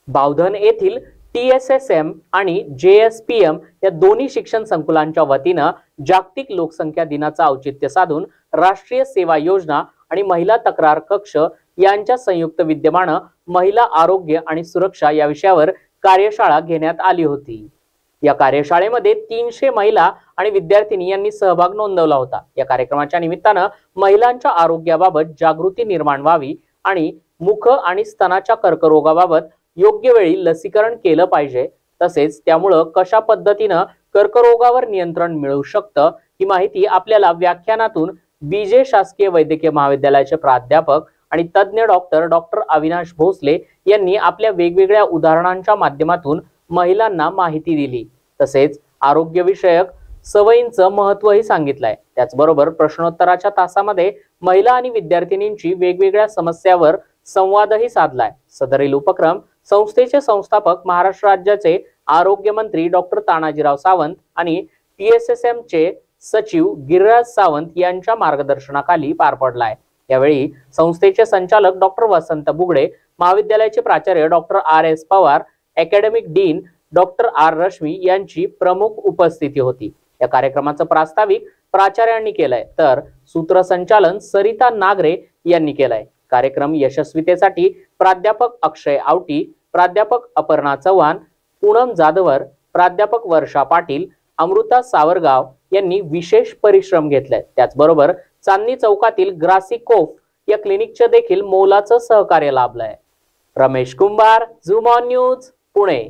बावधन येथील TSSM आणि JSPM या दोन्ही शिक्षण संकुलांच्या वतीनं जागतिक लोकसंख्या दिनाचं औचित्य साधून राष्ट्रीय सेवा योजना आणि महिला तक्रार कक्ष यांच्या संयुक्त विद्यमानं महिला आरोग्य आणि सुरक्षा या विषयावर कार्यशाळा घेण्यात आली होती। या कार्यशाळेमध्ये 300 महिला आणि विद्यार्थिनी यांनी सहभाग नोंदवला होता। या कार्यक्रमाच्या निमित्तानं महिलांच्या आरोग्याबाबत जागृती निर्माण व्हावी आणि मुख आणि स्तनाच्या कर्करोगाबाबत योग्य वेळी लसीकरण केलं पाहिजे, तसेच त्यामुळे कशा पद्धतीनं कर्करोगावर नियंत्रण मिळू शकतं ही माहिती आपल्याला व्याख्यानातून बीजे शासकीय वैद्यकीय महाविद्यालयाचे प्राध्यापक आणि तज्ञ डॉक्टर अविनाश भोसले यांनी आपल्या वेगवेगळ्या उदाहरणांच्या माध्यमातून महिलांना माहिती दिली। तसेच आरोग्य विषयक सवयींचं महत्त्वही सांगितलंय। त्याचबरोबर प्रश्नोत्तराच्या तासामध्ये महिला आणि विद्यार्थिनींची वेगवेगळ्या समस्यावर संवादही साधलाय। सदरील उपक्रम संस्थेचे संस्थापक महाराष्ट्र राज्याचे आरोग्य मंत्री डॉक्टर तानाजीराव सावंत आणि TSSM चे सचिव गिरिराज सावंत यांच्या मार्गदर्शनाखाली पार पडलाय। यावेळी संस्थेचे संचालक डॉक्टर वसंत बुगडे, महाविद्यालयाचे प्राचार्य doctor RS Pawar, academic dean doctor R Rashmi यांची प्रमुख उपस्थिती होती। या कार्यक्रमाचं प्रास्ताविक प्राचार्यांनी केलंय, तर सूत्रसंचालन सरिता नागरे यांनी केलंय। कार्यक्रम यशस्वीतेसाठी प्राध्यापक अक्षय आवटी, प्राध्यापक अपर्णा चव्हाण, पूनम जाधवर, प्राध्यापक वर्षा पाटील, अमृता सावरगाव यांनी विशेष परिश्रम घेतले। त्याचबरोबर चांदणी चौकातील ग्रासी कोफ या क्लिनिकचे देखील मोलाचं सहकार्य लाभलंय। रमेश कुंभार, झूम ऑन न्यूज, पुणे।